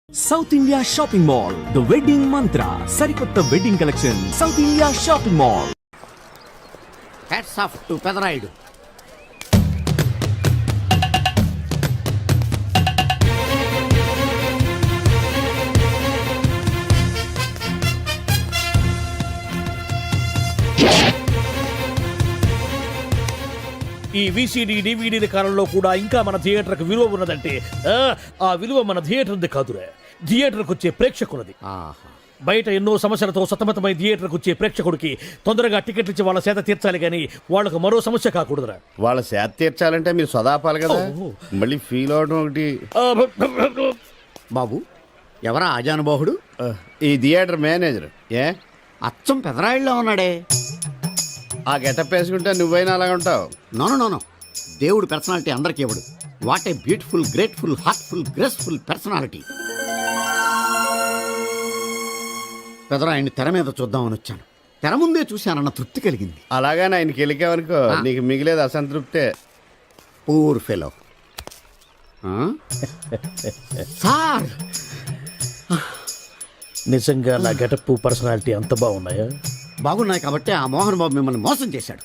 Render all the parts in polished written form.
South India shopping mall the wedding Mantra సరికొత్త wedding collection south India shopping mall. Hats off to Pedarayudu. ఈ VCD డివిడీల కాలంలో కూడా ఇంకా మన థియేటర్కి విలువ ఉన్నదంటే ఆ విలువ మన థియేటర్ది కాదురా, థియేటర్కి వచ్చే ప్రేక్షకులది. బయట ఎన్నో సమస్యలతో సతమతమై థియేటర్కి వచ్చే ప్రేక్షకుడికి తొందరగా టికెట్లు ఇచ్చి వాళ్ళ సేత తీర్చాలి కానీ వాళ్ళకు మరో సమస్య కాకూడదురా. వాళ్ళ సేత తీర్చాలంటే మీరు సదాపాలి కదా, మళ్ళీ ఫీల్ అవడం ఒకటి. బాబు ఎవరా ఆజానుబాహుడు? ఈ థియేటర్ మేనేజర్. ఏ అచ్చం పెదరాయుడులో ఉన్నాడే. ఆ గెటప్ వేసుకుంటే నువ్వైనా అలాగ ఉంటావు. నో దేవుడు పర్సనాలిటీ అందరికీ ఇవ్వడు. What a beautiful, grateful, heartful, graceful personality. పెదరాయుడిని తెర మీద చూద్దామని వచ్చాను. తెర ముందే చూశానన్న తృప్తి కలిగింది. అలాగని ఆయనకి వెళ్ళికావనుకో నీకు మిగిలేదు అసంతృప్తే. Poor fellow. సార్ నిజంగా నా గెటప్ పర్సనాలిటీ అంత బాగున్నాయా? బాగున్నాయి కాబట్టి ఆ మోహన్ బాబు మిమ్మల్ని మోసం చేశాడు.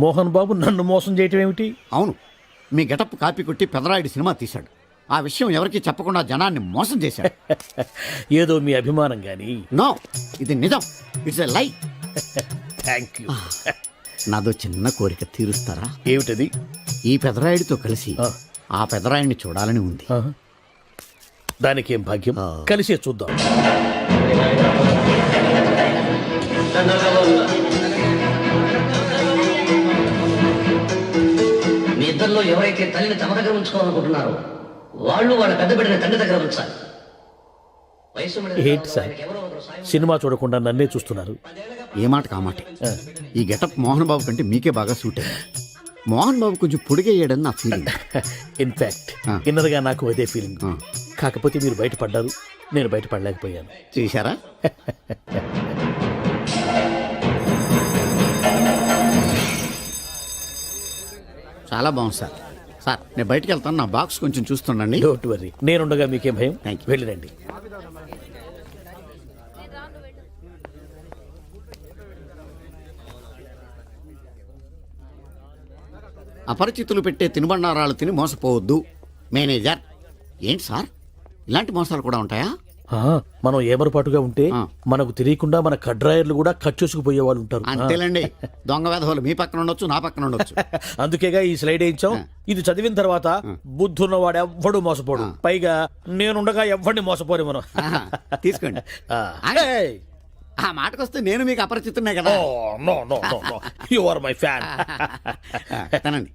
మోహన్ బాబు నన్ను మోసం చేయటం ఏమిటి? అవును, మీ గెటప్ కాపీ కొట్టి పెదరాయుడు సినిమా తీశాడు. ఆ విషయం ఎవరికి చెప్పకుండా జనాన్ని మోసం చేశాడు. ఏదో మీ అభిమానం గాని. నో, ఇది నిజం. ఇట్స్ ఎ లై. Thank you. నాదో చిన్న కోరిక తీరుస్తారా? ఏమిటది? ఈ పెదరాయుడితో కలిసి ఆ పెదరాయుడిని చూడాలని ఉంది. దానికేం భాగ్యం, కలిసే చూద్దాం. మీ ఇద్దరిలో ఎవరైతే తల్లిని తమ దగ్గర ఉంచుకోవాలనుకుంటున్నారో వాళ్ళు వాళ్ళ పెద్ద బిడ్డని తండ్రి దగ్గర ఉంచాలి. ఏంటి సార్, సినిమా చూడకుండా నన్నే చూస్తున్నారు? ఏ మాట కామాటే. ఈ గెటప్ మోహన్ బాబు కంటే మీకే బాగా సూట్ అయ్యింది. మోహన్ బాబు కొంచెం పొడిగయ్యాడని నా ఫీలింగ్. ఇన్ఫాక్ట్ ఇన్నర్గా నాకు అదే ఫీలింగ్. కాకపోతే మీరు బయటపడ్డారు, నేను బయటపడలేకపోయాను. చూశారా? చాలా బాగుంది సార్. సార్ నేను బయటికి వెళ్తాను, నా బాక్స్ కొంచెం చూస్తుండండి. డోంట్ వరీ, నేనుండగా మీకేం భయం. Thank you. వెళ్ళిరండి. అపరిచితులు పెట్టే తినుబండారాలు తిని మోసపోవద్దు. మేనేజర్. ఏంటి సార్, ఇలాంటి మోసాలు కూడా ఉంటాయా? మనం ఏమరపాటుగా ఉంటే మనకు తెలియకుండా మన కడ్రాయర్లు కూడా కట్ చేసుకుపోయే వాళ్ళు ఉంటారు. అంతేలేండి, దొంగ వేధవులు మీ పక్కన ఉండొచ్చు, నా పక్కన ఉండొచ్చు. అందుకేగా ఈ స్లైడ్ వేయించాం. ఇది చదివిన తర్వాత బుద్ధున్నవాడు ఎవ్వడు మోసపోడు. పైగా నేనుండగా ఎవ్వడిని మోసపోరు మనం. తీసుకోండి. ఆ మాటకొస్తే నేను మీకు అపరిచితున్నే కదా. You are my fan. తనండి.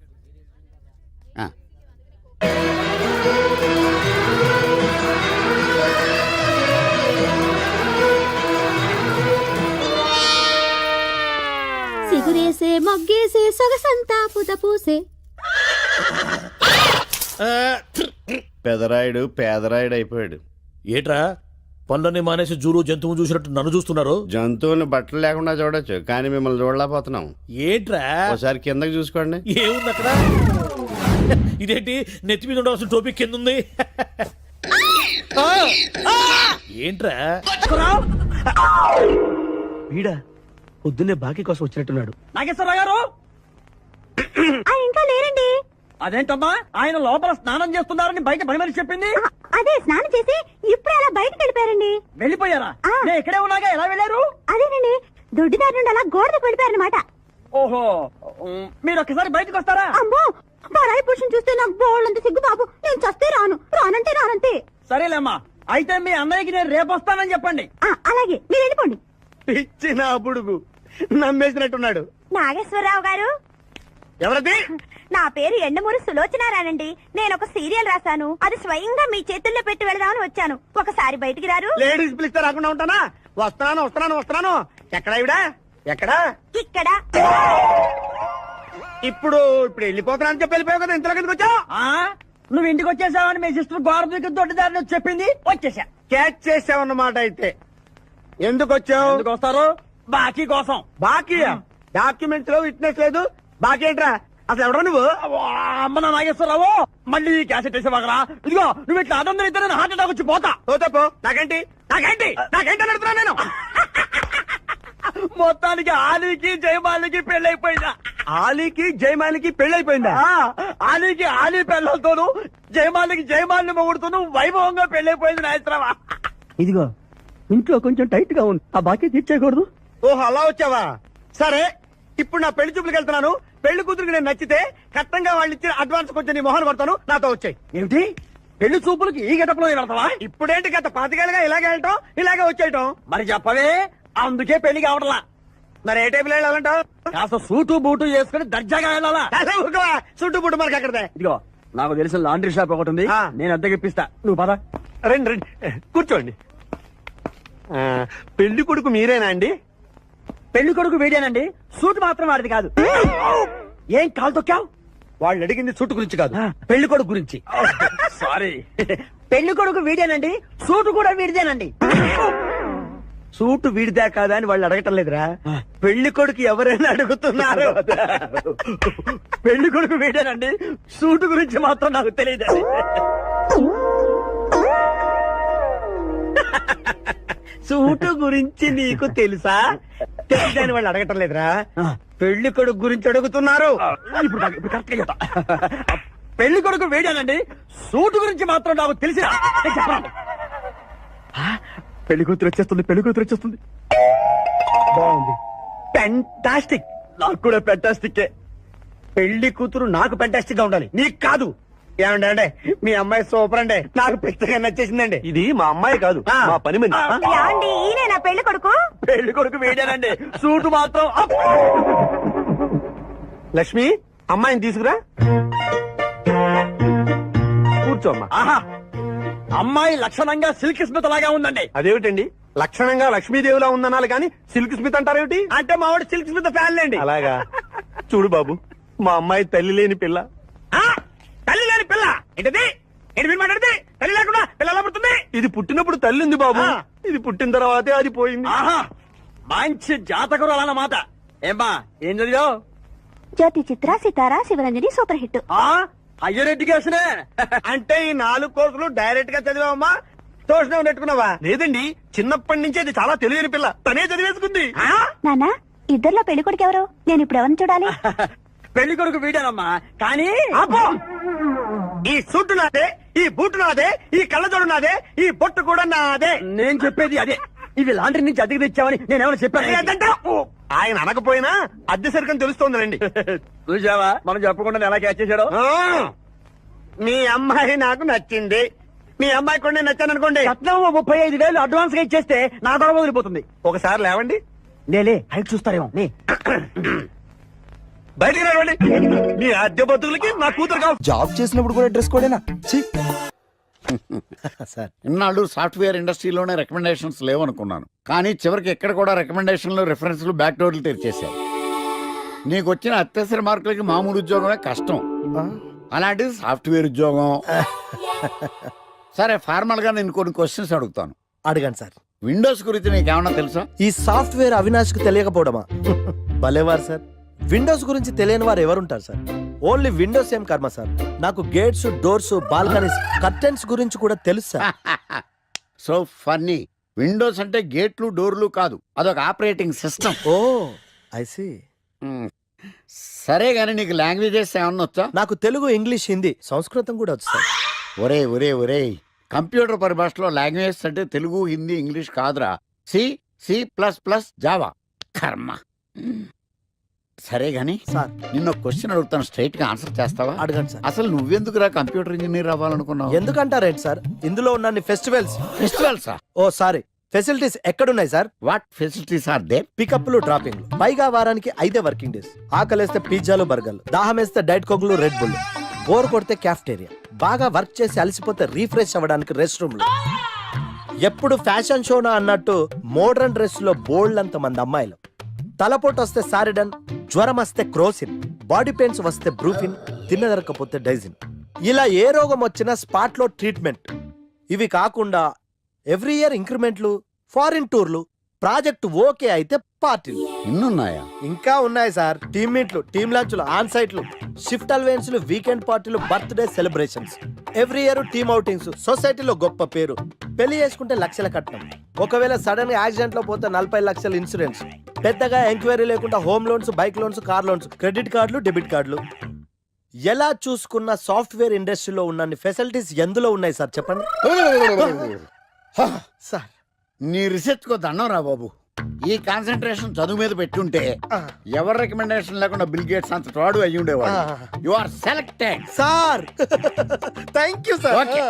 సిగురేసే మొగ్గేసే సొగసంతా పుత పూసే. పెదరాయుడు పేదరాయుడు అయిపోయాడు. ఏట్రా పనులన్నీ మానేసి జూలు జంతువు చూసినట్టు నన్ను చూస్తున్నారు? జంతువుని బట్టలు లేకుండా చూడొచ్చు, కానీ మిమ్మల్ని చూడలేకపోతున్నాం. ఏట్రా ఒకసారి కిందకి చూసుకోండి. ఏముంది అక్కడ? ఇదేంటి నెత్తి మీద ఉండవలసిన టోపీ కింద ఉంది? ఏంట్రా? వీడా పొద్దున్నే బాకీ కోసం వచ్చినట్టున్నాడు. నాగేశ్వరరావు గారు ఇంకా లేరండి. అదేంటమ్మా, ఆయన లోపల స్నానం చేస్తున్నారని బయట పని మనిషి చెప్పింది. అదే స్నానం చేసి ఇప్పుడు అలా బయటకు వెళ్ళిపోయారండి. వెళ్ళిపోయారా? నేను ఇక్కడే ఉన్నాగా, ఎలా వెళ్ళారు? అదేనండి, దొడ్డిదారి నుండి అలా గోడకు వెళ్ళిపోయారనమాట. ఓహో, మీరు ఒక్కసారి బయటకు వస్తారా? అమ్మో, పరాయి పురుషుని చూస్తే నాకు బోళ్ళంత సిగ్గు బాబు. నేను చస్తే రానంటే రానంతే. సరేలేమ్మా, అయితే మీ అన్నయ్యకి నేను రేపు వస్తానని చెప్పండి. అలాగే, మీరు వెళ్ళిపోండి. ఇచ్చిన బుడుగు నమ్మేసినట్టున్నాడు. నాగేశ్వరరావు గారు. ఎవరది? నా పేరు ఎండమూరి సులోచనారానండి. నేను ఒక సీరియల్ రాశాను, అది స్వయంగా మీ చేతుల్లో పెట్టి వెళదామని వచ్చాను. ఒకసారి బయటికి రారు? లేడీస్ పిలిస్తే రాకుండా ఉంటానా? వస్తున్నాను. ఎక్కడా ఇవిడా? ఎక్కడా? ఇక్కడ. ఇప్పుడు వెళ్ళిపోతున్నా అని చెప్పి వెళ్ళిపోయావు కదా, ఇంతలో కిందకి వచ్చావు. నువ్వు ఇంటికి వచ్చేసావని మీ సిస్టర్ గోడ దూకి దొడ్డిదారిని వచ్చి చెప్పింది. వచ్చేసా. క్యాచ్ చేసావన్నమాట. అయితే ఎందుకు వచ్చావు? ఎందుకు వస్తారు? బాకీ కోసం. బాకీ డాక్యుమెంట్స్ లో విట్నెస్ లేదు. బాకీ ఏంట్రా? అసలు ఎవడో నువ్వు అమ్మ నా నాగేశ్వరరావు మళ్ళీ ఈ క్యాసెట్ వేసేవాగరా ఇదిగో నువ్వు ఇట్లా అదొందరు ఇద్దరు హార్ట్ అటాక్ వచ్చి పోతా ఓ తప్పు నాకేంటి నాకేంటి నాకేంటి అని అడుగుతున్నా నేను మొత్తానికి ఆలీకి జయమాలికి పెళ్ళైపోయిందా ఆలీకి జయమాలికి పెళ్ళైపోయిందా ఆలీకి ఆలీ పెళ్ళతోను జయమాలికి జయమాలిని మొగుడుతూను వైభవంగా పెళ్ళైపోయింది నాయత్రవా ఇదిగో ఇంట్లో కొంచెం టైట్ గా ఉంది ఆ బాకీ తీర్చేయకూడదు ఓహో అలా వచ్చావా సరే ఇప్పుడు నా పెళ్లి చూపులకు వెళ్తున్నాను పెళ్లి కూతురికి నేను నచ్చితే కట్టంగా వాళ్ళు ఇచ్చిన అడ్వాన్స్ కొంచెం నీ మొహన్ కొడతాను నాతో వచ్చాయి ఏమిటి పెళ్లి చూపులకి ఈ గడపలో వెళ్తావా ఇప్పుడేంటి గత పాతికేళ్ళగా ఇలాగే వెళ్ళటం ఇలాగే వచ్చేయటం మరి చెప్పవే అందుకే పెళ్లి కావడలా మరి ఏ టైపులో వెళ్ళాలంటావు కాస్త సూటు బూటు వేసుకుని దర్జాగా వెళ్ళాలా చుట్టూ పుట్టు మనకి అక్కడదే ఇదిగో నాకు తెలిసిన లాండ్రీ షాప్ ఒకటి ఉంది ఆ. నేను అద్దెకి ఇప్పిస్తా నువ్వు పద రండి రండి కూర్చోండి పెళ్లి కొడుకు మీరేనా అండి పెళ్లి కొడుకు వీడేనండి సూట్ మాత్రం వాడిది కాదు ఏం కాలు తొక్కావు వాళ్ళు అడిగింది చుట్టు గురించి కాదు పెళ్లి కొడుకు గురించి సారీ పెళ్లి కొడుకు వీడేనండి సూటు కూడా వీడిదేనండి సూటు వీడిదా కాదా అని వాళ్ళు అడగటం లేదురా పెళ్లి కొడుకు ఎవరైనా అడుగుతున్నారు పెళ్లి కొడుకు వీడేనండి సూటు గురించి మాత్రం నాకు తెలియదు సూటు గురించి నీకు తెలుసా తెలుసా అని వాళ్ళు అడగటం లేదురా పెళ్లి కొడుకు గురించి అడుగుతున్నారు ఇప్పుడు కరెక్ట్ గా చెప్తా. పెళ్లి కొడుకు వీడేనండి సూటు గురించి మాత్రం నాకు తెలిసిన పెళ్లి కూతురు వచ్చేస్తుంది పెళ్లి కూతురు వచ్చేస్తుంది బాగుంది పెంటాస్టిక్ నాకు కూడా పెంటాస్టిక్ పెళ్లి కూతురు నాకు పెంటాస్టిక్ గా ఉండాలి నీకు కాదు ఏమండి అంటే మీ అమ్మాయి సూపర్ అండి నాకు పెద్దగా నచ్చేసిందండి ఇది మా అమ్మాయి కాదు మా పని మంది ఏమండి ఈయన నా పెళ్లి కొడుకు పెళ్లి కొడుకు వీడేనండి సూటు మాత్రం అప్. లక్ష్మి అమ్మాయిని తీసుకురా కూర్చోమ్మా ఆహా అమ్మాయి లక్షణంగా సిల్క్ స్మిత లాగా ఉందండి అదేమిటండి లక్షణంగా లక్ష్మీదేవిలా ఉందనాలి కానీ సిల్క్ స్మిత్ అంటారేమిటి అంటే మా వాడు సిల్క్ స్మిత్ ఫ్యాన్ లేండి అలాగా చూడు బాబు మా అమ్మాయి తల్లి లేని పిల్ల తల్లి లేని పిల్ల ఏంటది ఏంటి మీరు మాట్లాడితే తల్లి లేకుండా పిల్ల ఎలా పుడుతుంది ఇది పుట్టినప్పుడు తల్లి ఉంది బాబు ఆ. ఇది పుట్టిన తర్వాతే అది పోయింది ఆహా మంచి జాతకురాలు అన్నమాట ఏమ్మా ఏం చదివావు జ్యోతి చిత్ర సితారా శివరంజని సూపర్ హిట్ హయ్యర్ ఎడ్యుకేషనే అంటే ఈ 4 కోర్సులు డైరెక్ట్ గా చదివామా ట్యూషన్ నెట్టుకున్నావా లేదండి చిన్నప్పటి నుంచి అది చాలా తెలియని పిల్ల తనే చదివేసుకుంది నానా ఇద్దర్లో పెళ్లి కొడుకు ఎవరు నేను ఇప్పుడు ఎవరిని చూడాలి పెళ్లి కొడుకు వీడానమ్మా కానీ ఆపో! ఈ సూటు నాదే ఈ బూటు నాదే ఈ కళ్ళజోడు నాదే ఈ బొట్టు కూడా నాదే నేను చెప్పేది అదే ఇవి లాండ్రీ నుంచి అద్దెకి తెచ్చావని నేనేమైనా చెప్పాను ఏదంటావ్? ఆయన అనకపోయినా అద్దె సరికని తెలుస్తోందిలేండి చూసావా మనం చెప్పకుండా ఎలా క్యాచ్ చేశాడో ఆ! మీ అమ్మాయి నాకు నచ్చింది మీ అమ్మాయి కూడా నేను నచ్చాను అనుకోండి రత్నం 35,000 అడ్వాన్స్ గా ఇచ్చేస్తే నా గొడవ వదిలిపోతుంది ఒకసారి లేవండి నేలే హైట్ చూస్తారేమో నే బయటికి రావండి మీ అద్దె బతుకులకి నా కూతురు కావాలి జాబ్ చేసినప్పుడు కూడా డ్రెస్ కోడేనా సార్ ఇన్నాళ్ళు సాఫ్ట్వేర్ ఇండస్ట్రీలోనే రికమెండేషన్స్ లేవనుకున్నాను కానీ చివరికి ఎక్కడ కూడా రికమెండేషన్లు రిఫరెన్స్లు బ్యాక్ డోర్లు తెరిచేశారు నీకు వచ్చిన అత్యవసర మార్కులకి మామూలు ఉద్యోగమే కష్టం అలాంటిది సాఫ్ట్వేర్ ఉద్యోగం సరే ఫార్మల్ గా నేను కొన్ని క్వశ్చన్స్ అడుగుతాను అడగండి సార్ విండోస్ గురించి నీకేమన్నా తెలుసా ఈ సాఫ్ట్వేర్ అవినాష్ కు తెలియకపోవడమా భలేవారు సార్ విండోస్ గురించి తెలియని వారు ఎవరుంటారు సార్ ఓన్లీ విండోస్ ఏం కర్మ సార్ నాకు గేట్స్ డోర్స్ బాల్కనీస్ కర్టెన్స్ గురించి కూడా తెలుసు సార్ సో ఫన్నీ విండోస్ అంటే గేట్లు డోర్లు కాదు అదొక operating system oh I see సరే గానీ నీకు లాంగ్వేజెస్ ఏమన్నా వచ్చా నాకు తెలుగు ఇంగ్లీష్ హిందీ సంస్కృతం కూడా వచ్చు సార్ ఒరే ఒరే ఒరే కంప్యూటర్ పరిభాషలో లాంగ్వేజెస్ అంటే తెలుగు హిందీ ఇంగ్లీష్ కాదురా C C plus plus Java కర్మ సరే గాని సార్ నిన్న క్వశ్చన్ అడుగుతాను స్ట్రైట్ గా ఆన్సర్ చేస్తావా అడగండి సార్ అసలు కంప్యూటర్ ఇంజనీర్ అవ్వాలనుకున్నావు ఎందుకంటారేంటి సార్ ఇందులో ఉన్న ఫెస్టివల్స్ ఫెస్టివల్సా ఓ సారీ ఫెసిలిటీస్ ఎక్కడున్నాయి sir what facilities are they పికప్లు డ్రాపింగ్లు పైగా వారానికి 5 వర్కింగ్ డేస్ ఆకలేస్తే పిజ్జాలు బర్గర్లు దాహం వేస్తే డైట్ కోక్లు రెడ్ బుల్ బోర్ కొడితే క్యాఫ్టేరియా బాగా వర్క్ చేసి అలసిపోతే రీఫ్రెష్ అవ్వడానికి రెస్ట్ రూమ్లు ఎప్పుడు ఫ్యాషన్ షోనా అన్నట్టు మోడర్న్ డ్రెస్ లో బోల్డ్ అంత మంది అమ్మాయిలు తలపోటు వస్తే సారిడన్ జ్వరం వస్తే క్రోసిన్ బాడీ పెయిన్స్ వస్తే బ్రూఫిన్ తిన్నదరకపోతే డైజిన్ ఇలా ఏ రోగం వచ్చినా స్పాట్ లో ట్రీట్మెంట్ ఇవి కాకుండా ఎవ్రీ ఇయర్ ఇంక్రిమెంట్లు ఫారిన్ టూర్లు ప్రాజెక్ట్ ఓకే అయితే పార్టీలు. ఇన్నున్నాయా? ఇంకా ఉన్నాయి సార్. టీమ్ మీట్లు, టీమ్ లంచ్లు, ఆన్ సైట్లు, షిఫ్ట్ అలవెన్స్లు, వీకెండ్ పార్టీలు, birthday celebrations, every year team outings, సొసైటీలో గొప్ప పేరు, పెళ్లి చేసుకుంటే లక్షల కట్నం, ఒకవేళ సడన్ గా యాక్సిడెంట్ లో పోతే 40 లక్షల ఇన్సూరెన్స్, పెద్దగా ఎంక్వైరీ లేకుండా home loans, bike loans, car loans, credit కార్డులు, డెబిట్ కార్డులు. ఎలా చూసుకున్న సాఫ్ట్వేర్ ఇండస్ట్రీలో ఉన్న ఫెసిలిటీస్ ఎందులో ఉన్నాయి సార్ చెప్పండి. సార్ నీ రీసెర్చ్ కో దండం రా బాబు. ఈ కాన్సన్ట్రేషన్ చదువు మీద పెట్టుంటే ఎవరి రికమెండేషన్ లేకుండా బిల్ గేట్స్ అంత ఫ్రాడ్ అయ్యి ఉండేవాడు. You are selected. Sir thank you sir. Okay.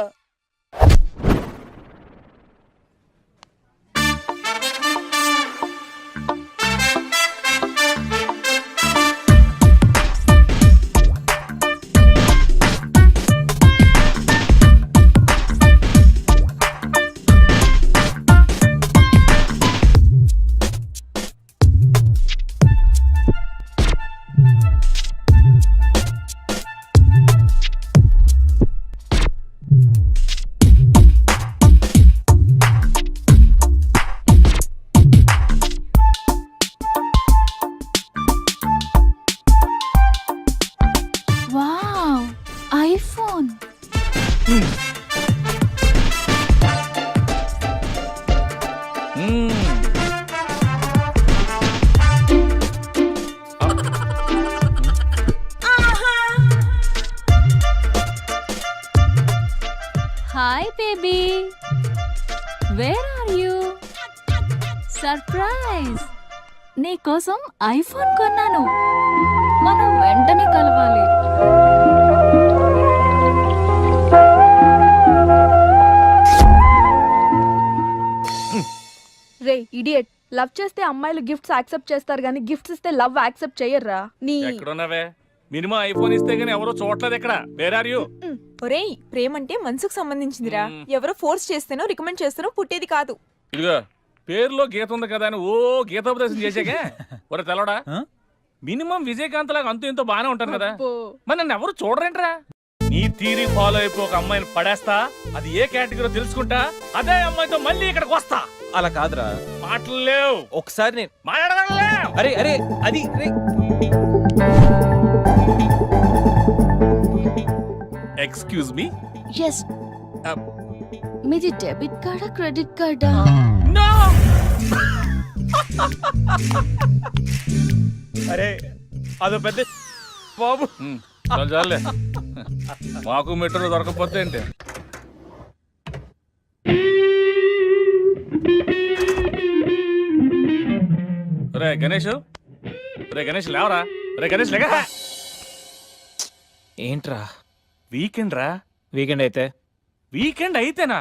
Wow, iPhone. Hi baby, where are you? Surprise, నీకోసం ఐఫోన్ కొన్నాను. మనం వెంటనే కలవాలి. రే ఇడియట్, లవ్ చేస్తే అమ్మాయిలు గిఫ్ట్స్ యాక్సెప్ట్ చేస్తారు కానీ గిఫ్ట్స్ ఇస్తే లవ్ యాక్సెప్ట్ చెయ్యర్రా. నీ ఎక్కడున్నావే? మినిమం ఐఫోన్ ఇస్తే గానీ ఎవరో చూడలేదు ఇక్కడ. Where are you? ఒరేయ్, ప్రేమంటే మనసుకు సంబంధించిందిరా. ఎవరో ఫోర్స్ చేస్తేనో రికమెండ్ చేస్తేనో పుట్టేది కాదు. ఇదిగో పేరులో గీత ఉంది కదా అని ఓ గీతోపదేశం చేసాకే ఒరే తెలవడా? మినిమం విజయకాంత్ లాగా అంతూ ఇంతో బానే ఉంటాను కదా, మరి నన్ను ఎవరు చూడరేంట్రా? నీ తీరి ఫాలో అయిపో ఒక అమ్మాయిని పడేస్తా, అది ఏ కేటగిరీ తెలుసుకుంటా, అదే అమ్మాయితో మళ్ళీ ఇక్కడికి వస్తా. అలా కాదురా, మాటలు లేవు. ఒకసారి నేను మాట్లాడలేవు. అరే అరే అది ఎక్స్క్యూజ్ మీ. ఎస్, మీది డెబిట్ కార్డా క్రెడిట్ కార్డా? నో. అరే అదో పెద్ద బాబు. చాలే, మాకు మెట్రో దొరకకపోతే ఏంటి? రే గణేష్, రే గణేష్ లేవరా. రే గణేష్ లేక. ఏంట్రా వీకెండ్ రా. వీకెండ్ అయితే? వీకెండ్ అయితేనా?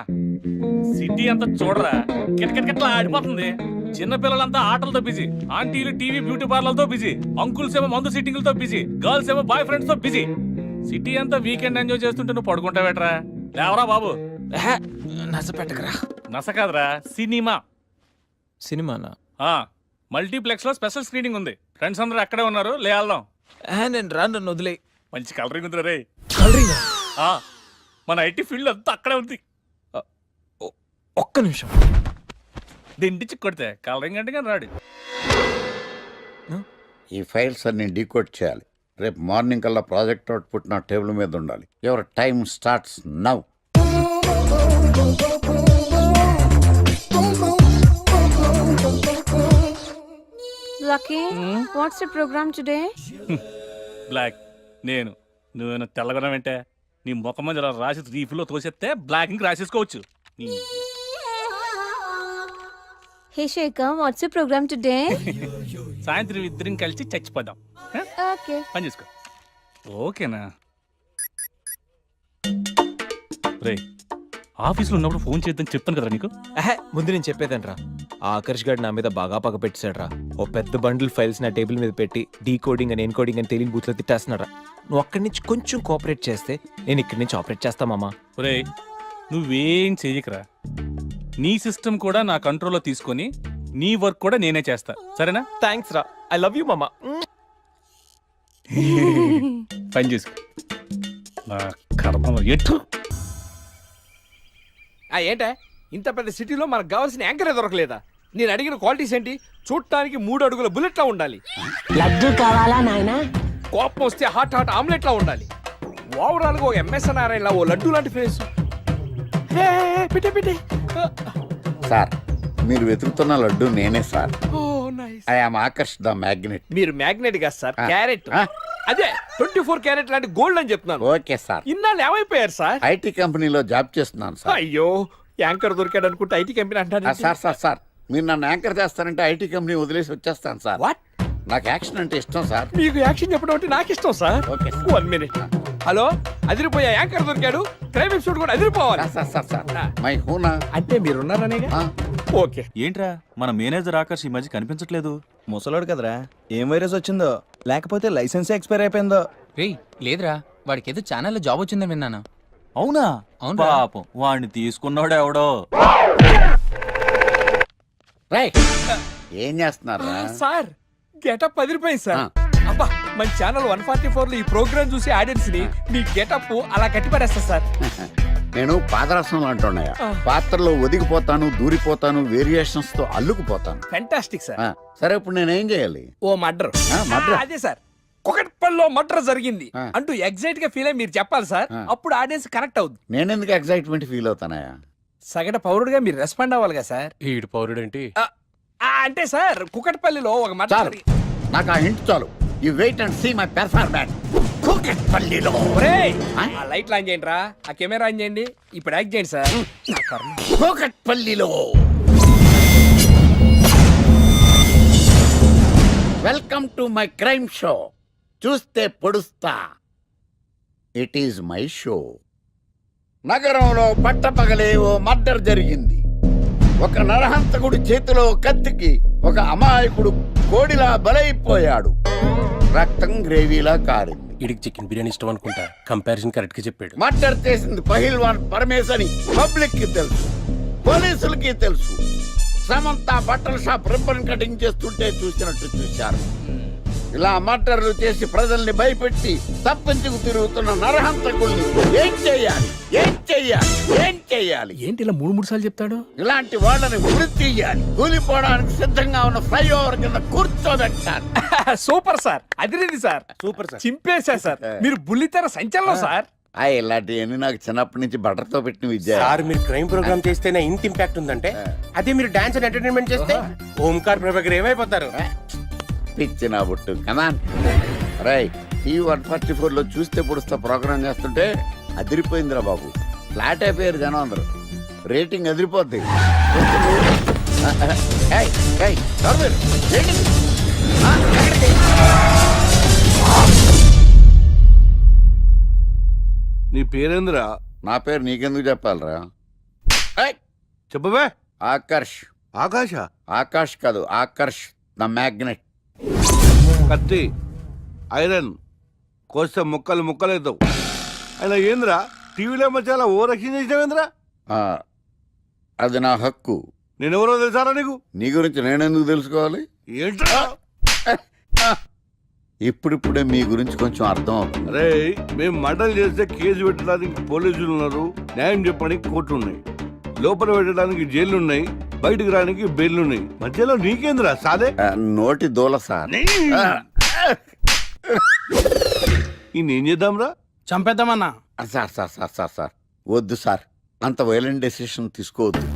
సిటీ అంతా చూడరా, కిటకిటకిట్లా ఆడిపోతుంది. చిన్న పిల్లలంతా ఆటలతో బిజీ, ఆంటీలు టీవీ బ్యూటీ పార్లర్తో బిజీ, అంకుల్స్ ఏమో మందు సిట్టింగ్లతో బిజీ, గర్ల్స్ ఏమో బాయ్ ఫ్రెండ్స్ తో బిజీ. సిటీ అంతా వీకెండ్ ఎంజాయ్ చేస్తుంటే నువ్వు పడుకుంటావేట్రా? లేవరా బాబు. నస పెట్టకరా. నస కాదురా, సినిమా. సినిమానా? మల్టీప్లెక్స్ లో స్పెషల్ స్క్రీనింగ్ ఉంది. ఫ్రెండ్స్ అందరూ అక్కడే ఉన్నారు, లే వెళ్దాం. నేను రాను, నన్ను వదిలే. మంచి కలరింగ్ ఉంది రే. కలరింగ్? మన ఐటీ ఫీల్డ్ అంతా అక్కడే ఉంది. ఒక్క నిమిషం. దిండిచి కొడితే కలరింగ్ అంటే కానీ రాడు. ఈ ఫైల్స్ అన్ని డీకోడ్ చేయాలి. రేపు మార్నింగ్ కల్లా ప్రాజెక్ట్ అవుట్పుట్ నా టేబుల్ మీద ఉండాలి. Your time starts now. Lucky, what's the programme today? Black. నేను నువ్వేనా తెల్లగొన వెంటే నీ ముఖం మీద ఇలా రాసి రీఫ్లో తోసేస్తే బ్లాక్ ఇంక్ రాసేసుకోవచ్చు. Hey Shekhar, what's the programme today? సాయంత్రం ఇద్దరం కలిసి చచ్చిపోదాం. ఓకే, పని చేసుకో. ఓకేనా? రే, ఆఫీస్లో ఉన్నప్పుడు ఫోన్ చేద్దాం చెప్తాను కదా నీకు. ముందు నేను చెప్పేదంట్రా, ఆ ఆకర్ష్ గారు నా మీద బాగా పగ పెట్టాడురా. ఓ పెద్ద బండిల్ ఫైల్స్ నా టేబుల్ మీద పెట్టి డీకోడింగ్ అని ఎన్కోడింగ్ అని తెలియని బూత్లో తిట్టేస్తున్నారా. నువ్వు అక్కడి నుంచి కొంచెం కోఆపరేట్ చేస్తే నేను ఇక్కడి నుంచి ఆపరేట్ చేస్తా మామా. రే, నువ్వేం చెయ్యకరా. నీ సిస్టమ్ కూడా నా కంట్రోల్లో తీసుకొని నీ వర్క్ కూడా నేనే చేస్తా, సరేనా? థ్యాంక్స్ రా, ఐ లవ్ యూ మామా. పని చేసుకో. నా కర్మ ఎటు. ఏంటే ఇంత పెద్ద సిటీలో మనకు కావాల్సిన యాంకరే దొరకలేదా? నేను అడిగిన క్వాలిటీస్ ఏంటి? చూడటానికి 3 అడుగుల బుల్లెట్ లా ఉండాలి, లడ్డు కావాలా నాయనా? కోపం వస్తే హాట్ ఆమ్లెట్ లా ఉండాలి, ఓవరాల్ గా ఒక ఎంఎస్ నారాయణ ఓ లడ్డు లాంటి ఫేస్. పెట్టే సార్ మీరు వెతుకుతున్న లడ్డు నేనే sir. Oh nice. I am Akarsh the magnet. మీరు మ్యాగ్నెట్ గా సార్, ఆ. క్యారెట్. ఆ. అదే 24 క్యారెట్ లాంటి గోల్డ్ అని చెప్తున్నాను. Okay sir. ఇన్నాళ్ళు ఏమైపోయారు సార్? ఐటీ కంపెనీలో జాబ్ చేస్తున్నాను సార్. అయ్యో, యాంకర్ దొరికాడు అనుకుంటే ఐటీ కంపెనీ అంటారు. సార్ మీరు నన్ను యాంకర్ చేస్తారంటే ఐటీ కంపెనీ వదిలేసి వచ్చేస్తాను సార్. వాట్? నాకు యాక్షన్ అంటే ఇష్టం సార్. మీకు యాక్షన్ చెప్పడం అంటే నాకు ఇష్టం sir. Okay sir. 1 minute. Hello, అదిరిపోయా యాంకర్ దొరికాడు, క్రైమ్ ఎపిసోడ్ కూడా అదిరిపోవాలి. Sir my హూనా. అంటే మీరున్నారనే. ఆ. ఓకే. ఏంట్రా మన మేనేజర్ ఆకర్ష్ ఈ మధ్య కనిపించట్లేదు? ముసలోడు కదరా, ఏం వైరస్ వచ్చిందో లేకపోతే లైసెన్స్ ఎక్స్పైర్ అయిపోయిందో. రేయ్ లేదురా, వాడికి ఏదో ఛానల్లో జాబ్ వచ్చిందని విన్నాను. అవునా? అవును. పాపం వాడిని తీసుకున్నాడు ఎవడో. రైట్. ఏం చేస్తున్నారు? సార్ గెటప్ అదిరిపోయింది సార్. అబ్బా, మన ఛానల్ 144 లో ఈ ప్రోగ్రామ్ చూసి ఆడియన్స్ ని మీ గెటప్ అలా కట్టిపడేస్తా సార్. నేను పాదరసంలో అంటున్నాయా, పాత్రలో ఒదిగిపోతాను, దూరిపోతాను, వేరియేషన్స్ తో అల్లుకుపోతాను. Fantastic sir. సరే ఇప్పుడు నేనేం చేయాలి? ఓ మర్డర్. మర్డర్? అదే సార్, కుకట్పల్లిలో మర్డర్ జరిగింది ఆ. అంటూ ఎగ్జైట్ గా ఫీల్ అయ్యి మీరు చెప్పాలి సార్. అప్పుడు ఆడియన్స్ కనెక్ట్ అవుద్ది. నేనెందుకు ఎక్సైట్మెంట్ ఫీల్ అవుతానయా? సగటు పౌరుడుగా మీరు రెస్పాండ్ అవ్వాలి కదా సార్. ఈడు పౌరుడేంటి? అంటే సార్ కుకట్పల్లిలో ఒక మర్డర్ చాలు, నాకు ఆ హింట్ చాలు. You wait and see my performance. కూకట్పల్లిలో. ఆ లైట్ ఆన్ చేయండి రా, ఆ కెమెరా ఆన్ చేయండి, ఇప్పుడు యాక్ట్ చేయండి సార్. నా కర్మ. కూకట్పల్లిలో. Welcome to my crime show. చూస్తే పొడుస్తా. It is my show. నగరంలో పట్టపగలే ఓ మర్డర్ జరిగింది. ఒక నరహంతకుడు చేతిలో కత్తికి ఒక అమాయకుడు కోడిలా బలైపోయాడు. రక్తం గ్రేవీలా కారింది. ఇడికి చికెన్ బిర్యానీ ఇష్టం అనుకుంటా, కంపారిజన్ కరెక్ట్ గా చెప్పాడు. మర్డర్ చేసింది పహిల్వాన్ పరమేశ్ అని పబ్లిక్ కి తెలుసు, పోలీసులకి తెలుసు. సమంత బట్టల షాప్ రిబ్బన్ కటింగ్ చేస్తుంటే చూసినట్టు చూశారు. ఇలా మర్డర్లు చేసి ప్రజల్ని భయపెట్టి తప్పించుకు తిరుగుతున్న నరహంతకుల్ని ఏం చెయ్యాలి? ఏంటి ఇలా 3 సార్లు చెప్తాడు? ఇలాంటి వాళ్ళని ఉరి తీయాలి. కూలిపోవడానికి సిద్ధంగా ఉన్న ఫ్లైఓవర్ కింద కూర్చోబెట్టాలి. సూపర్ సార్, అదిరింది సార్. Super sir. చింపేశా సార్, మీరు బుల్లితెర సంచలనం సార్. ఇలాంటివన్నీ నాకు చిన్నప్పటి నుంచి బట్టర్తో పెట్టిన విద్య. మీరు క్రైమ్ ప్రోగ్రామ్ చేస్తేనే ఇంత ఇంపాక్ట్ ఉందంటే, అదే మీరు డాన్స్ అండ్ ఎంటర్టైన్మెంట్ చేస్తే ఓంకార్ ప్రభాకర్ ఏమైపోతారు? పిచ్చి నా బుట్టు కదా. రైట్, ఈ 144 లో చూస్తే పొడుస్తా ప్రోగ్రామ్ చేస్తుంటే అదిరిపోయిందిరా బాబు. ఫ్లాట్ అయిపోయారు జనం అందరూ. రేటింగ్ అదిరిపోద్ది. నీ పేరేంద్రా? నా పేరు నీకెందుకు చెప్పాలరా? చెప్పవే. ఆకర్ష్. ఆకాశ? ఆకాష్ కాదు, ఆకర్ష్ ద మ్యాగ్నెట్. కత్తి, ఐరన్ కోస్తే ముక్కలు ముక్కలేద్దావు. అయినా ఏంద్రా టీవీలో మధ్య ఓ రక్షణ చేసినావేంద్రా? అది నా హక్కు. నేనెవరో తెలుసారా నీకు? నీ గురించి నేనెందుకు తెలుసుకోవాలి? ఏంట్రా? ఇప్పుడిప్పుడే మీ గురించి కొంచెం అర్థం అవుతుంది. అరే, మేము మర్డర్ చేస్తే కేసు పెట్టడానికి పోలీసులు ఉన్నారు, న్యాయం చెప్పడానికి కోర్టు ఉన్నాయి, లోపల పెట్టడానికి జైలు ఉన్నాయి, బయటకు రావడానికి బెయిల్ ఉన్నాయి. మధ్యలో నీకేంద్రా సాదే? నోటి దూల సార్. ఏం చేద్దాంరా? చంపేద్దామన్నా. Sir sir sir sir sir వద్దు సార్, అంత వైలెంట్ డెసిషన్ తీసుకోవద్దు.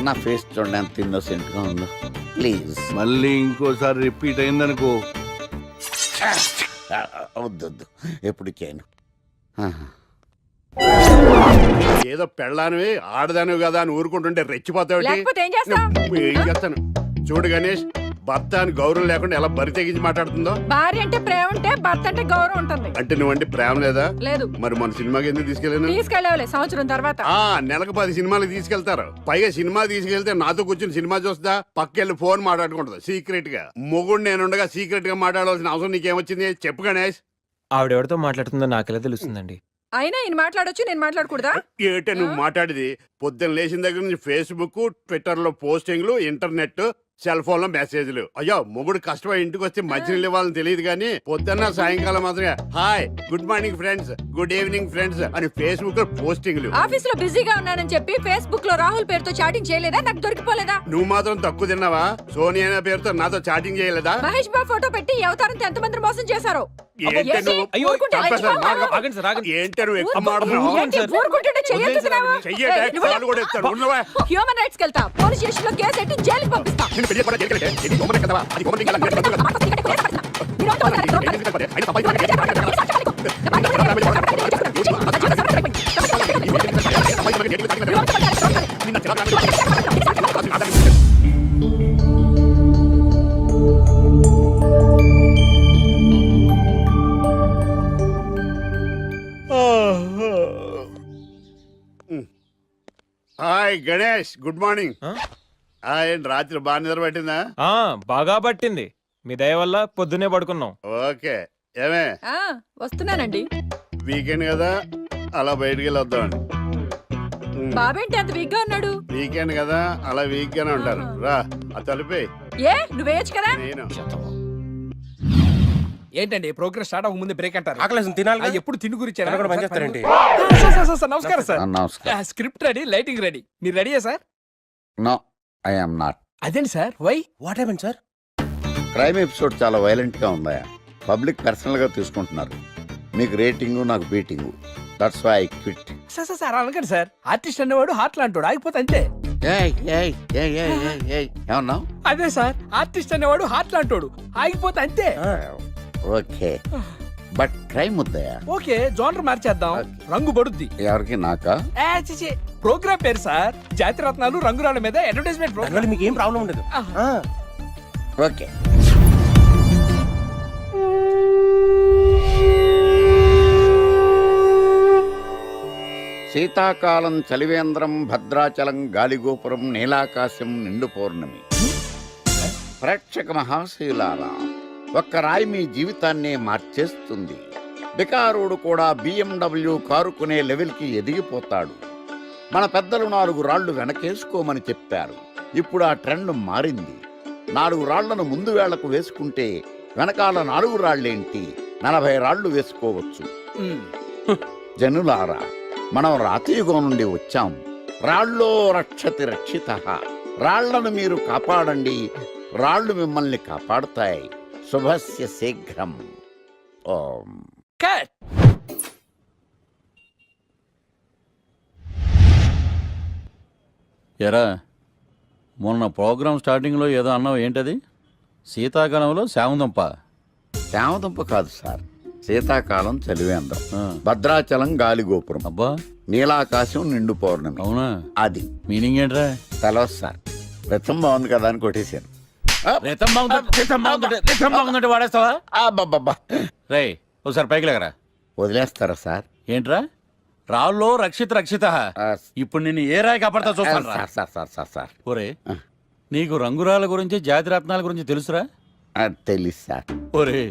నా ఫేస్ చూడండి ఎంత ఇన్నోసెంట్ గా ఉందో. ప్లీజ్. మళ్ళీ ఇంకోసారి రిపీట్ అయిందనుకో. వద్దు వద్దు, ఎప్పుడు చేయను. ఏదో పెళ్ళానివి ఆడదానివి కదా అని ఊరుకుంటుంటే రెచ్చిపోతావు. ఏం చేస్తాను చూడు గణేష్, భర్త అని గౌరవం లేకుండా ఎలా బరి తెగించి మాట్లాడుతుందో. భార్య అంటే ప్రేమ ఉంటే భర్త అంటే గౌరవం ఉంటుంది. అంటే నువ్వంటే ప్రేమ లేదా? లేదు. మరి మన సినిమాకి ఎందుకు తీసుకెళ్ళాను? తీసుకెళ్ళవలే సంవత్సరం తర్వాత. నెలకు 10 సినిమాలకు తీసుకెళ్తారు. పైగా సినిమా తీసుకెళ్తే నాతో కూర్చొని సినిమా చూస్తా, పక్కెళ్ళి ఫోన్ మాట్లాడుకుంటుంది సీక్రెట్ గా. మొగుడు నేనుండగా సీక్రెట్ గా మాట్లాడాల్సిన అవసరం నీకేమొచ్చింది చెప్పు గణేష్. ఆవిడెవరితో మాట్లాడుతుందో నాకెలా తెలుస్తుందండి? అయినా ఈయన మాట్లాడొచ్చు, నేను మాట్లాడకూడదా? ఏటే నువ్వు మాట్లాడేది? పొద్దున్న లేచిన దగ్గర నుంచి ఫేస్బుక్, ట్విట్టర్ లో పోస్టింగ్లు, ఇంటర్నెట్, సెల్ ఫోన్ లో మెసేజ్లు. అయ్యో మొగుడు కష్టమై ఇంటికి వస్తే మంచినీళ్ళు ఇవ్వాలని తెలియదు కానీ పొద్దున్న సాయంకాలం మాత్రమే hi good morning friends, good evening friends అని ఫేస్బుక్ లో పోస్టింగ్లు. ఆఫీస్ లో బిజీగా ఉన్నానని చెప్పి ఫేస్బుక్ లో రాహుల్ పేరుతో చాటింగ్ చేయలేదా? నాకు దొరికిపోలేదా? నువ్వు మాత్రం తక్కువ తిన్నావా? సోనియా అనే పేరుతో నాతో చాటింగ్ చేయలేదా? మహేష్ బాబు ఫోటో పెట్టి ఈ అవతారంతో ఎంతమంది మోసం చేశారు? ఏంటి నువ్వు? అయ్యో, ఊరుకుంటే చంపేస్తాను. చచ్చిపోతావా? ఆగండి సార్, ఆగండి. ఏంటి నువ్వు ఎక్కువ మాట్లాడుతున్నావు? ఏంటి ఊరుకుంటుంటే చెయ్యెత్తుతున్నావా? చెయ్యటే ఏయ్, నువ్వు కాలు కూడా ఎత్తాడు. ఉన్నవా? హ్యూమన్ రైట్స్ కి వెళ్తా, పోలీస్ స్టేషన్ లో కేసు ఎట్టి జైలుకి పంపిస్తా. నిన్ను పెళ్లి చేసుకోవడానికి ఎక్కడికి? ఇది గొప్ప కదవా? అది గొప్ప ఇంకా లేదు. Hi Ganesh, good morning. ఏంటి రాత్రి బాగా నిద్ర పట్టిందా? బాగా పట్టింది. మీ దయ వల్ల పొద్దునే పడుకున్నాం. ఓకే. ఏమే వస్తున్నానండి. వీకెండ్ కదా అలా బయటికి వెళ్ళి వద్దామని. బాబేంటి అంత వీక్ గా ఉన్నాడు? వీకెండ్ కదా అలా వీక్ గానే ఉంటారు. రా ఆ తలిపే. ఏ నువ్వేయచ్చు కదా? నేను ఏంటండి ప్రోగ్రెస్ స్టార్ట్ అవ్వక ముందు బ్రేక్ అంటారు? ఆకలేసం తినాలి. ఎప్పుడు తిండి గురించి పనిచేస్తారండి. నమస్కారం సార్. నమస్కారం. Script ready, lighting ready. మీరు రెడీయా sir? No, I am not. అదేంటి sir, why? What happened sir? Crime episode చాలా వైలెంట్ గా ఉందా? పబ్లిక్ పర్సనల్ గా తీసుకుంటున్నారు. మీకు రేటింగ్, నాకు beating. That's why I quit. Sir అనకండి సార్. ఆర్టిస్ట్ అనేవాడు హార్ట్ లాంటాడు, ఆగిపోతే అంతే. ఏమన్నావు? అదే సార్, ఆర్టిస్ట్ అనేవాడు హార్ట్ లాంటాడు, ఆగిపోతే అంతే. ఓకే, బట్ క్రైమ్ వద్దయా? ఓకే, జోనర్ మార్చేద్దాం. రంగు పడుద్ది. ఎవరికి? నాకా? ప్రోగ్రామ్ పేరు సార్ జాతి రత్నాలు రంగురాళ్ళ మీద అడ్వర్టైజ్మెంట్ ప్రోగ్రామ్. మీకు ఏం ప్రాబ్లం ఉండదు. ఓకే. శీతాకాలం చలివేంద్రం, భద్రాచలం గాలిగోపురం, నీలాకాశం, నిండు పౌర్ణమి. ప్రేక్షక మహాశయులారా, ఒక్క రాయి మీ జీవితాన్నే మార్చేస్తుంది. బికారుడు కూడా BMW కారు కొనే లెవెల్కి ఎదిగిపోతాడు. మన పెద్దలు 4 రాళ్లు వెనకేసుకోమని చెప్పారు. ఇప్పుడు ఆ ట్రెండ్ మారింది. 4 రాళ్లను ముందు వేళ్లకు వేసుకుంటే వెనకాల 4 రాళ్లేంటి 40 రాళ్లు వేసుకోవచ్చు. జనులారా, మనం రాతియుగం నుండి వచ్చాం. రాళ్ళో రక్షతి రక్షితః. రాళ్లను మీరు కాపాడండి, రాళ్లు మిమ్మల్ని కాపాడుతాయి. శుభస్య శీఘ్రం. ఓం. ఎరా, మొన్న ప్రోగ్రామ్ స్టార్టింగ్లో ఏదో అన్నావు, ఏంటది? శీతాకాలంలో శామందంప. శామదుంప కాదు సార్, శీతాకాలం చలివేంద్రం, భద్రాచలం గాలిగోపురం, అబ్బా, నీలాకాశం, నిండు పౌర్ణమి. అవునా? అది మీనింగ్ ఏంట్రా? తెలవదు సార్. రతం బాగుంది కదా అని కొట్టేశాను. వాడేస్తావా? అబ్బబ్బబ్బా. రే, ఒకసారి పైకి లేకరా. వదిలేస్తారా సార్? ఏంట్రా? రాళ్ళో రక్షిత. ఇప్పుడు నిన్ను ఏ రాయి కాపాడతా చూస్తాను. సార్ సార్ సార్ సార్ ఒరే, నీకు రంగురాల గురించి, జాతి రత్నాల గురించి తెలుసురా? తెలీదు సార్. ఒరే,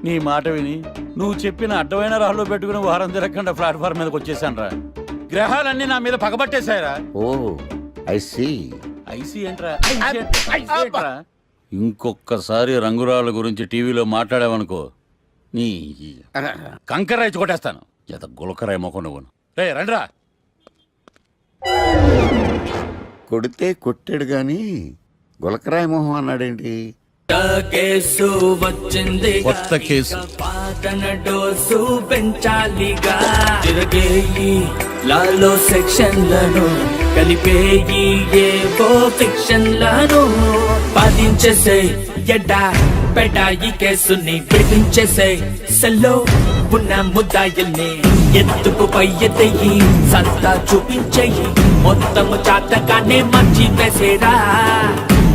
నీ మాట విని నువ్వు చెప్పిన అడ్డమైన రాళ్ళు పెట్టుకుని వారం తిరగకుండా ప్లాట్ఫామ్ మీదకి వచ్చేసాను రా. గ్రహాలన్నీ నా మీద పగబట్టేశాయరా. ఓ, ఐ సీ. ఐసీ ఏంట్రా? ఇంకొక్కసారి రంగురాళ్ళ గురించి టీవీలో మాట్లాడావనుకో, నీ కంకర్రాయి కొట్టేస్తాను. జత గులకరాయి మొక్క నువ్వు. రే రండిరా. కొడితే కొట్టాడు గాని గులకరాయి మొహం అన్నాడేంటి? కేసు వచ్చింది, కొత్త కేసు. డోసు పెంచాలిగా. తిరగేయి లాలో సెక్షన్లను, కలిపేయి ఏవో ఫిక్షన్లను. బాధించేసే ఎడ్డా పెడా ఈ కేసుని విడిపించేసే. సెల్లో ఉన్న ముద్దాయిల్ని ఎత్తుకు పై ఎత్తయి, సత్తా చూపించేయి. మొత్తము చాటగానే మంచి వేసేరా.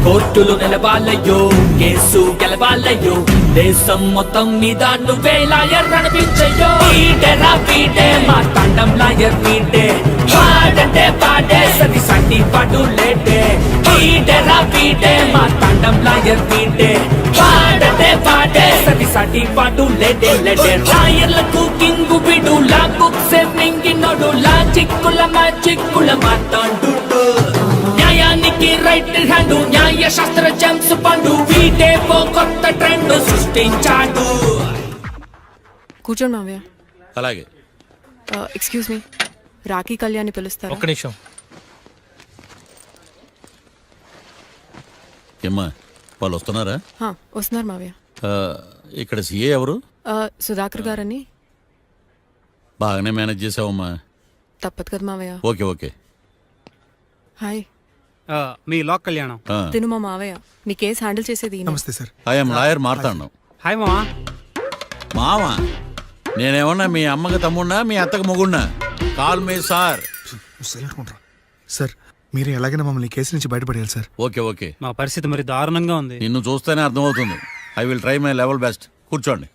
కోర్టులు నిలవాలయ్యో, కేసు గెలవాలయ్యో. దేశం మొత్తం మీద నువ్వే లాయర్ నడిపించయ్యో. వీడేరా వీడే మా తండం లాయర్ వీడే. పాడంటే పాడే సరి సండి పాటు లేటే. వీడేరా వీడే మా తండం లాయర్ వీడే. పాడంటే పాడే సరి సండి పాటు లేటే. లాయర్లకు కింగు విడు, లా బుక్స్ మింగినోడు. లా చిక్కుల మా మాట్లాడు. న్యాయానికి రైట్ హ్యాండ్, న్యాయ శాస్త్ర జేమ్స్ పండు వీడే ఓ కొత్త ట్రెండ్ సృష్టించాడు. కూర్చోండి మావయ్య. అలాగే. ఎక్స్క్యూజ్ మీ, రాఖీ కళ్యాణ్ పిలుస్తారు. ఒక్క నిమిషం. ఏమ్మా వాళ్ళు వస్తున్నారా? వస్తున్నారు మావయ్య. ఇక్కడ సీఏ ఎవరు? సుధాకర్ గారని. బాగానే మేనేజ్ చేసావమ్మా. తప్పదు కదా మావయ్య. Okay okay. హాయ్. మీ లాక్ కళ్యాణం. తిను మా మావయ్య. మీ కేసు హ్యాండిల్ చేసేది ఈయన. నమస్తే sir. I'm lawyer Marthandam. Hi మావా. మావా నేనేమన్నా మీ అమ్మకి తమ్ముడినా మీ అత్తకి మొగుడినా? కాల్ మీ సార్. సార్ మీరు ఎలాగైనా మమ్మల్ని కేసు నుంచి బయటపడేయాలి సార్. Okay okay. మా పరిస్థితి మరి దారుణంగా ఉంది. నిన్ను చూస్తేనే అర్థమవుతుంది. I will try my level best. కూర్చోండి.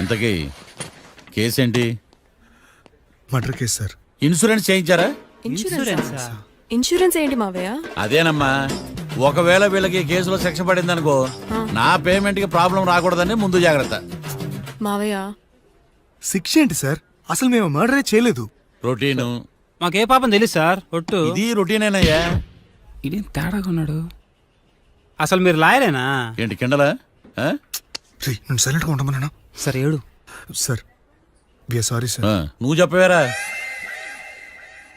ఇంతకీ కేసు ఏంటి? Murder case sir. ఇన్సూరెన్స్ చేయించారా? ఇన్సూరెన్స్ ఏంటి మావయ్య? అదేనమ్మా, ఒకవేళ వీళ్ళకి కేసులో శిక్ష పడింది అనుకో, నా పేమెంట్ కి ప్రాబ్లం రాకూడదని ముందు జాగ్రత్త. మావయ్య శిక్ష ఏంటి సార్? అసలు మేము మర్డరే చేయలేదు. రొటీన్. మాకే పాపం తెలుసు సార్. ఒట్టు ఇది రొటీనేనయ్యా. ఇదేం తేడాగా ఉన్నాడు. అసలు మీరు లాయరేనా? ఏంటి కిండలా? నేను సైలెంట్గా ఉండమన్నా. సార్ ఏడు సార్. Sorry sir. నువ్వు చెప్పవేరా?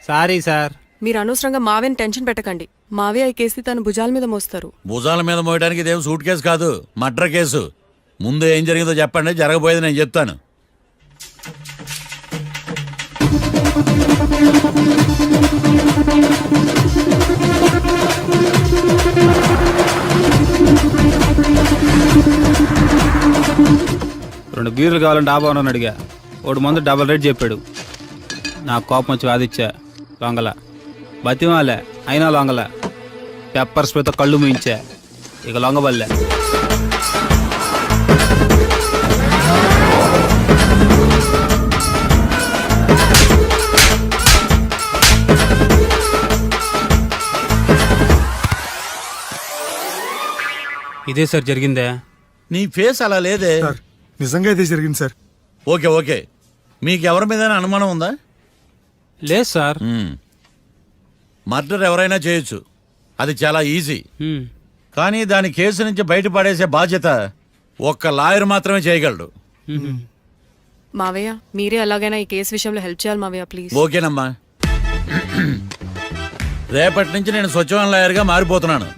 Sorry sir. మీరు అనవసరంగా మావయ్యని టెన్షన్ పెట్టకండి. మావయ్య ఈ కేసు తన భుజాల మీద మోస్తారు. భుజాల మీద మోయడానికి ఇదేం సూట్ కేసు కాదు, మర్డర్ కేసు. ముందు ఏం జరిగిందో చెప్పండి, జరగబోయేది నేను చెప్తాను. రెండు బీర్లు కావాలని డాబా అని అడిగా. ఒకటి మందు డబల్ రేట్ చెప్పాడు. నాకు కోపం వచ్చి వాదిచ్చా. లొంగల బతిమాలే, అయినా లొంగల. పెప్పర్ స్ప్రేతో కళ్ళు మూయించా. ఇక లొంగబల్లే. ఇదే సార్ జరిగిందే. నీ ఫేస్ అలా లేదే. నిజంగా ఇదే జరిగింది సార్. Okay okay. మీకు ఎవరి మీద అనుమానం ఉందా? లేదు సార్. మర్డర్ ఎవరైనా చేయొచ్చు, అది చాలా ఈజీ. కానీ దాని కేసు నుంచి బయటపడేసే బాధ్యత ఒక్క లాయర్ మాత్రమే చేయగలడు. మావయ్య మీరే ఎలాగైనా ఈ కేసు విషయంలో హెల్ప్ చేయాలి మావయ్య ప్లీజ్. ఓకేనమ్మా. రేపటి నుంచి నేను స్వచ్ఛమైన లాయర్గా మారిపోతున్నాను.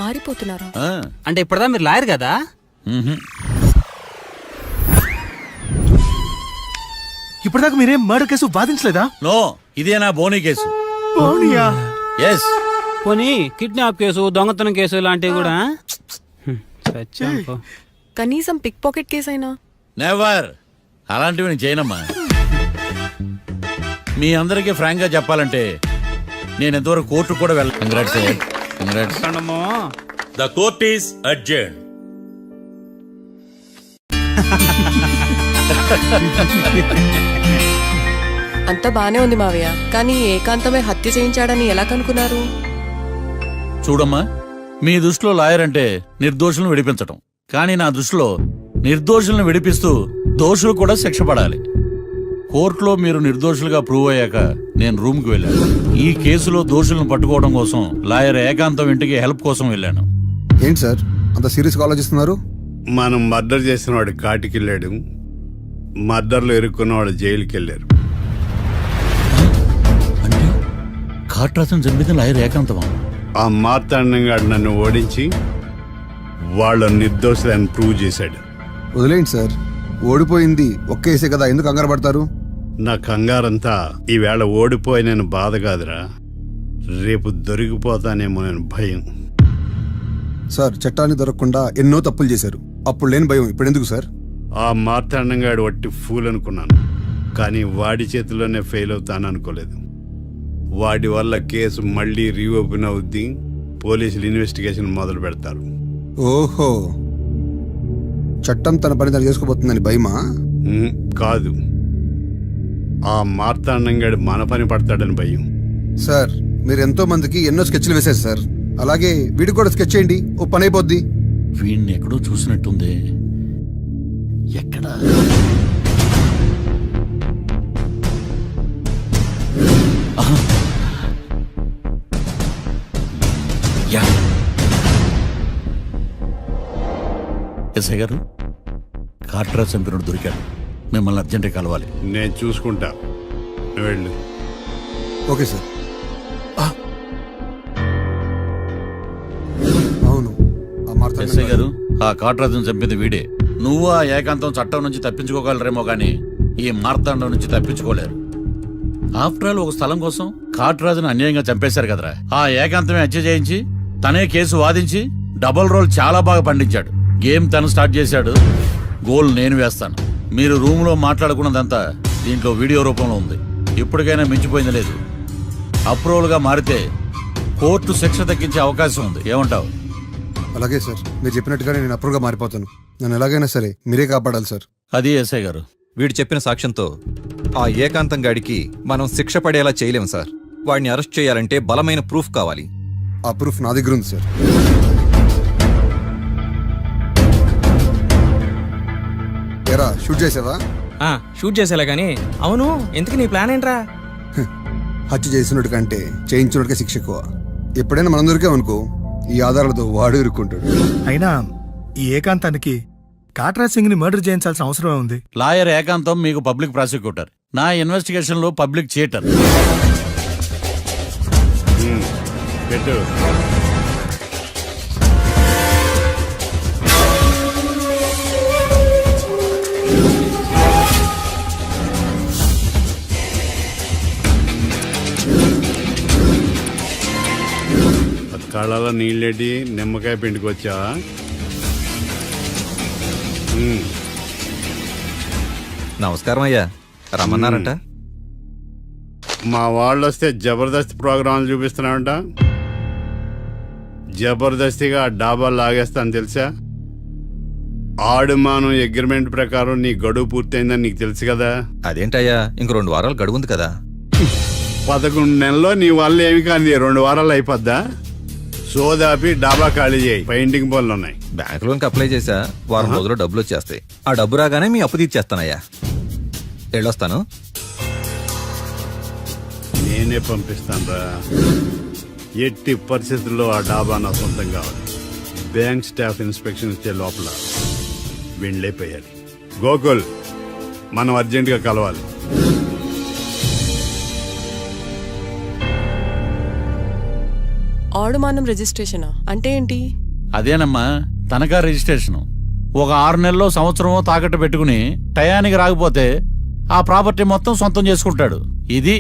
మారిపోతున్నారా? అంటే ఇప్పటిదా మీరు లాయర్ కదా? ఇప్పటిదాకా మీరేం మర్డర్ కేసు వాదించలేదా? నో, ఇదే నా బోనీ కేసు. ఎస్. పోనీ కిడ్నాప్ కేసు, దొంగతనం కేసు ఇలాంటివి కూడా? కనీసం పిక్ పాకెట్ కేసు అయినా? నెవర్. అలాంటివి నేను చేయనమ్మా. మీ అందరికీ ఫ్రాంక్ గా చెప్పాలంటే నేను ఎంతవరకు కోర్టు కూడా వెళ్ళాను. Congrats. Congrats. The court is adjourn. అంతా బానే ఉంది మావయ్య, కానీ ఏకాంతమే హత్య చేయించాడని ఎలా కనుక్కున్నారు? చూడమ్మా, మీ దృష్టిలో లాయర్ అంటే నిర్దోషులను విడిపించటం, కానీ నా దృష్టిలో నిర్దోషులను విడిపిస్తూ దోషులు కూడా శిక్ష పడాలి. కోర్టులో మీరు నిర్దోషులుగా ప్రూవ్ అయ్యాక నేను రూమ్కి వెళ్ళాను. ఈ కేసులో దోషులను పట్టుకోవడం కోసం లాయర్ ఏకాంతం ఇంటికి హెల్ప్ కోసం వెళ్ళాను. ఏంటి సార్ అంత సీరియస్గా ఆలోచిస్తున్నారు? మనం మర్డర్ చేసిన వాడు కాటికి వెళ్ళాడు, మర్డర్లో ఇరుక్కున్న వాడు జైలుకి వెళ్ళారు. అంటే కాట్రాసం చంపిన లాయర్ ఏకాంతమా? ఆ మార్తాండంగా నన్ను ఓడించి వాళ్ళ నిర్దోషులని ప్రూవ్ చేశాడు. వదిలేండి సార్, ఓడిపోయింది ఒక్కేసే కదా, ఎందుకు కంగారు పడతారు? నా కంగారంతా ఈవేళ ఓడిపోయి నేను బాధ కాదురా, రేపు దొరికిపోతానేమో నేను భయం. సార్ చట్టాన్ని దొరకకుండా ఎన్నో తప్పులు చేశారు, అప్పుడు లేని భయం ఇప్పుడు ఎందుకు సార్? ఆ మార్తాండంగాడు వట్టి ఫూల్ అనుకున్నాను, కానీ వాడి చేతిలోనే ఫెయిల్ అవుతాను అనుకోలేదు. వాడి వల్ల కేసు మళ్ళీ రీఓపెన్ అవుద్ది, పోలీసులు ఇన్వెస్టిగేషన్ మొదలు పెడతారు. ఓహో, చట్టం తన పని తను చేసుకోబోతుందని భయమా? కాదు, ఆ మార్తాండంగాడు మన పని పడతాడని భయం. సార్ మీరు ఎంతో మందికి ఎన్నో స్కెచ్లు వేశారు సార్, అలాగే వీడికి కూడా స్కెచ్ చేయండి, ఓ పని అయిపోద్ది. వీడిని ఎక్కడో చూసినట్టుంది. ఎక్కడ? ఎస్ఐ గారు కాట్రా చంపినోడు దొరికాడు, మిమ్మల్ని అర్జెంట్ కలవాలి. నేను చూసుకుంటా, నువ్వు వెళ్ళు. Okay sir. అవును, ఆ మార్తాండం ఎస్ఐ గారు, ఆ కాట్రాజును చంపింది వీడే. నువ్వు ఆ ఏకాంతం చట్టం నుంచి తప్పించుకోగలరేమో కానీ ఈ మార్తాండం నుంచి తప్పించుకోలేరు. ఆఫ్టర్ ఆల్ ఒక స్థలం కోసం కాట్రాజును అన్యాయంగా చంపేశారు కదరా. ఆ ఏకాంతమే హత్య చేయించి తనే కేసు వాదించి డబుల్ రోల్ చాలా బాగా పండించాడు. గేమ్ తను స్టార్ట్ చేశాడు, గోల్ నేను వేస్తాను. మీరు రూమ్లో మాట్లాడుకున్నదంతా దీంట్లో వీడియో రూపంలో ఉంది. ఇప్పటికైనా మించిపోయింది లేదు. అప్రూవల్గా మారితే కోర్టు శిక్ష తగ్గించే అవకాశం ఉంది. ఏమంటావు? అలాగే సార్, మీరు చెప్పినట్టుగానే నేను అప్రూవ్గా మారిపోతాను. నన్ను ఎలాగైనా సరే మీరే కాపాడాలి సార్. అది ఎస్ఐ గారు. వీడు చెప్పిన సాక్ష్యంతో ఆ ఏకాంతం గాడికి మనం శిక్ష పడేలా చేయలేం సార్. వాడిని అరెస్ట్ చేయాలంటే బలమైన ప్రూఫ్ కావాలి. ఆ ప్రూఫ్ నా దగ్గర ఉంది సార్. ఎరా, షూట్ చేసావా? షూట్ చేసేలా గానీ, అవును ఎందుకు నీ ప్లాన్ ఏంట్రా? హత్య చేసినట్టు కంటే చేయించినట్టుగా శిక్ష ఎక్కువ. ఎప్పుడైనా మనం దొరికామనుకో, ఈ ఆధారాలతో వాడు ఇరుక్కుంటాడు. అయినా ఈ ఏకాంతానికి కాట్రా సింగ్ ని మర్డర్ చేయించాల్సిన అవసరమే ఉంది. లాయర్ ఏకాంతం మీకు పబ్లిక్ ప్రాసిక్యూటర్, నా ఇన్వెస్టిగేషన్ లో పబ్లిక్ చీటర్. పెట్టు. కళ్ళలో నీళ్ళెడ్డి నిమ్మకాయ పిండికి వచ్చావా? నమస్కారం అయ్యా, రమ్మన్నారంట. మా వాళ్ళు వస్తే జబర్దస్త్ ప్రోగ్రాంలు చూపిస్తున్నావంట. జబర్దస్తిగా డాబా లాగేస్తాను తెలుసా? ఆడుమాను అగ్రిమెంట్ ప్రకారం నీ గడువు పూర్తయిందని నీకు తెలుసు కదా. అదేంటయ్యా, ఇంక 2 వారాలు గడువు ఉంది కదా. 11 నెలల్లో నీ వల్ల ఏమి కానీ 2 వారాలు అయిపోద్దా? సోదాపి డాబా ఖాళీ చేయి, పెయింటింగ్ పనులు ఉన్నాయి. బ్యాంక్ లోన్కి అప్లై చేశా, వారం రోజుల్లో డబ్బులు వచ్చేస్తాయి. ఆ డబ్బు రాగానే మీ అప్పు తీర్చేస్తానయ్యా. వెళ్ళొస్తాను. నేనే పంపిస్తాను రా. ఎట్టి పరిస్థితుల్లో ఆ డాబా నా సొంతం కావాలి. బ్యాంక్ స్టాఫ్ ఇన్స్పెక్షన్ ఇచ్చే లోపల వెళ్ళైపోయాలి. గోకుల్, మనం అర్జెంటుగా కలవాలి. ఆడుమానం రిజిస్ట్రేషనా అంటే ఏంటి? అదేనమ్మా, తనఖా రిజిస్ట్రేషన్. ఒక 6 నెలల్లో సంవత్సరమో తాకట్టు పెట్టుకుని టయానికి రాకపోతే ఆ ప్రాపర్టీ మొత్తం సొంతం చేసుకుంటాడు. ఇది